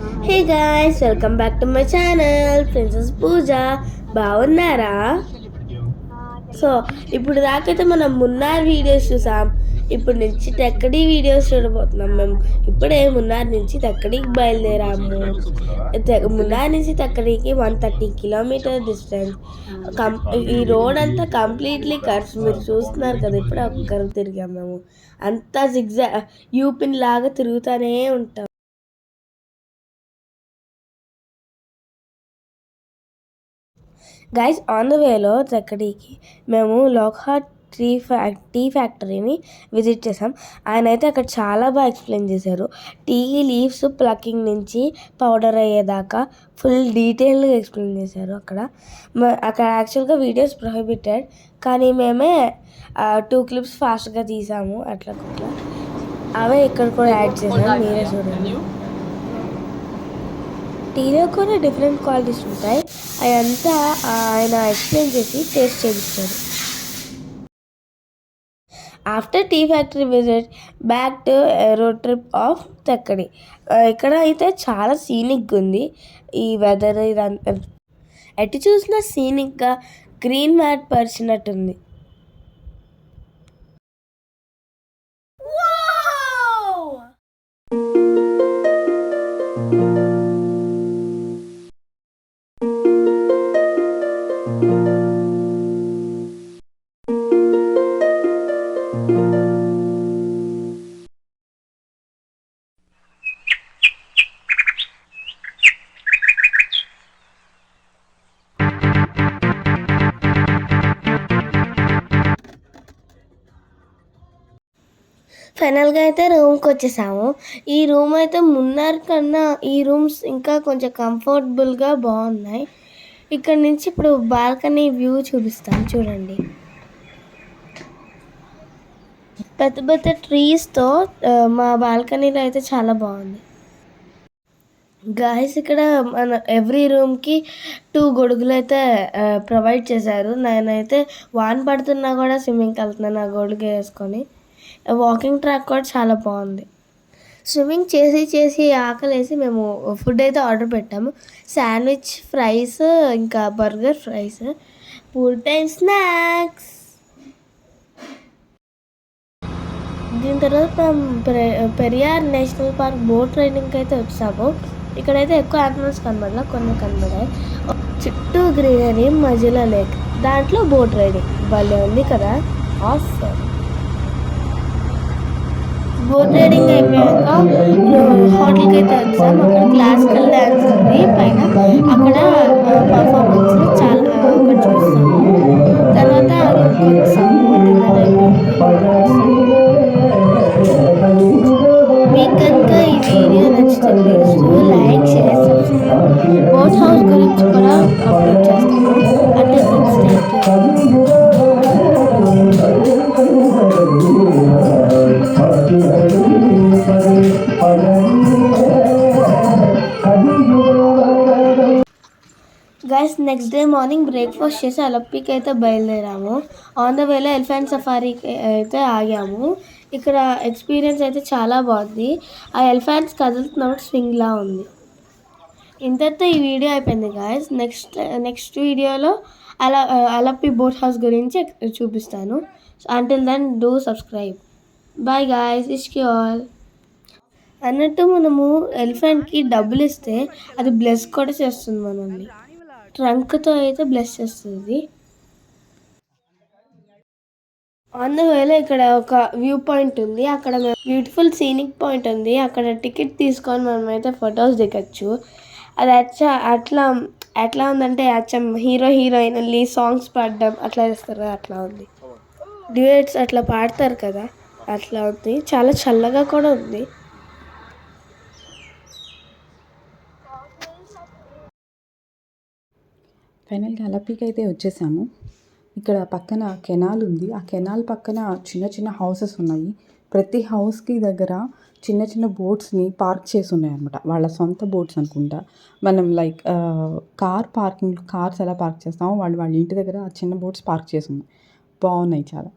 Hey guys, welcome back to my channel, Princess Pooja. బాగున్నారా? So ఇప్పుడు దాకైతే మనం Munnar videos చూసాం. ఇప్పుడు నుంచి తెక్కడి వీడియోస్ చూడబోతున్నాం. మేము ఇప్పుడే మున్నార్ నుంచి తెక్కడికి బయలుదేరాము. మున్నార్ నుంచి తెక్కడికి 130 కిలోమీటర్ డిస్టెన్స్. ఈ రోడ్ అంతా కంప్లీట్లీ కర్వ్స్. మీరు చూస్తున్నారు కదా, ఇప్పుడే ఒక కర్వ్ తిరిగాం మేము. అంతా జిగ్జా యూపిన్ లాగా తిరుగుతూనే ఉంటాం. గైస్, ఆన్ ద వేలో తెక్కడికి మేము లోక్హార్ట్ టీ ఫ్యాక్టరీని విజిట్ చేసాం. ఆయన అయితే అక్కడ చాలా బాగా ఎక్స్ప్లెయిన్ చేశారు. టీ లీవ్స్ ప్లకింగ్ నుంచి పౌడర్ అయ్యేదాకా ఫుల్ డీటెయిల్గా ఎక్స్ప్లెయిన్ చేశారు. అక్కడ యాక్చువల్గా వీడియోస్ ప్రొహిబిటెడ్, కానీ మేమే 2 క్లిప్స్ ఫాస్ట్గా తీసాము. అట్లా అవే ఇక్కడ కూడా యాడ్ చేసాము, మీరే చూడండి. టీలో కూడా డిఫరెంట్ క్వాలిటీస్ ఉంటాయి. అదంతా ఆయన ఎక్స్ప్లెయిన్ చేసి టేస్ట్ చేయిస్తారు. After tea factory visit back to road trip of Thekkady. ఇక్కడ అయితే చాలా సీనిక్గా ఉంది. ఈ వెదర్ ఇదంతా ఎటు చూసినా సీనిక్గా గ్రీన్ మ్యాట్ పరిచినట్టుంది. ఫైనల్గా అయితే రూమ్కి వచ్చేసాము. ఈ రూమ్ అయితే మున్నార్ కన్నా ఈ రూమ్స్ ఇంకా కొంచెం కంఫర్టబుల్గా బాగున్నాయి. ఇక్కడ నుంచి ఇప్పుడు బాల్కనీ వ్యూ చూపిస్తాను, చూడండి. పెద్ద పెద్ద ట్రీస్తో మా బాల్కనీలో అయితే చాలా బాగుంది. గాయస్, ఇక్కడ మన ఎవ్రీ రూమ్కి 2 గొడుగులు అయితే ప్రొవైడ్ చేశారు. నేనైతే వాన పడుతున్నా కూడా స్విమ్మింగ్కి వెళ్తున్నాను ఆ గొడుగు వేసుకొని. వాకింగ్ ట్రాక్ కూడా చాలా బాగుంది. స్విమ్మింగ్ చేసి ఆకలేసి మేము ఫుడ్ అయితే ఆర్డర్ పెట్టాము. శాండ్విచ్, ఫ్రైస్, ఇంకా burger, fries, pool time snacks. దీని తర్వాత పెరియార్ నేషనల్ పార్క్ బోట్ రైడింగ్కి అయితే వచ్చాము. ఇక్కడైతే ఎక్కువ యానిమల్స్ కనబడలా, కొన్ని కనబడాయి. చుట్టూ గ్రీనరీ, మధ్యలో లేక్, దాంట్లో బోట్ రైడింగ్ భలే ఉంది కదా. ఆసమ్. బోట్ రైడింగ్ అయిపోయాక హోటల్కి అయితే వచ్చాం. అక్కడ క్లాసికల్ డ్యాన్స్ ఉంది పైన, అక్కడ పర్ఫార్మెన్స్ చాలా అక్కడ చూస్తాము. తర్వాత రూమ్కి వచ్చాము. డిన్నర్ అయిపోయింది. మీకు కనుక ఈ వీడియో నచ్చితే please like, share, subscribe. Boat house గురించి కూడా అప్లోడ్ చేస్తాము. అంటే guys, next day morning breakfast చేసి అలప్పికి అయితే బయలుదేరాము. ఆన్ ద వేలో ఎలిఫెంట్ సఫారీకి అయితే ఆగాము. ఇక్కడ ఎక్స్పీరియన్స్ అయితే చాలా బాగుంది. ఆ ఎలిఫెంట్స్ కదులుతున్నప్పుడు స్వింగ్లా ఉంది. ఇంతటితో ఈ వీడియో అయిపోయింది గాయస్. నెక్స్ట్ వీడియోలో అలప్పి బోట్ హౌస్ గురించి చూపిస్తాను. Until then do subscribe. Bye guys, ఇష్కి ఆల్. అన్నట్టు మనము ఎలిఫెంట్కి డబ్బులు ఇస్తే అది బ్లెస్ కూడా చేస్తుంది మనల్ని. ట్రంక్తో అయితే బ్లెస్ చేస్తుంది. ఆన్ ద వేలో ఇక్కడ ఒక వ్యూ పాయింట్ ఉంది. అక్కడ బ్యూటిఫుల్ సీనిక్ పాయింట్ ఉంది. అక్కడ టికెట్ తీసుకొని మనమైతే ఫొటోస్ దిగచ్చు. అది ఎట్లా ఉందంటే అచ్చం హీరో హీరోయిన్ సాంగ్స్ పాడడం అట్లా చేస్తారు కదా, అట్లా ఉంది. డ్యూయట్స్ అట్లా పాడతారు కదా, అట్లా ఉంది. చాలా చల్లగా కూడా ఉంది. ఫైనల్గా అలప్పికి అయితే వచ్చేసాము. ఇక్కడ పక్కన కెనాల్ ఉంది. ఆ కెనాల్ పక్కన చిన్న చిన్న హౌసెస్ ఉన్నాయి. ప్రతి హౌస్కి దగ్గర చిన్న చిన్న బోట్స్ని పార్క్ చేసి ఉన్నాయి అనమాట. వాళ్ళ సొంత బోట్స్ అనుకుంటా. మనం లైక్ కార్స్ ఎలా పార్క్ చేస్తామో వాళ్ళ ఇంటి దగ్గర ఆ చిన్న బోట్స్ పార్క్ చేసి ఉన్నాయి. బాగున్నాయి చాలా.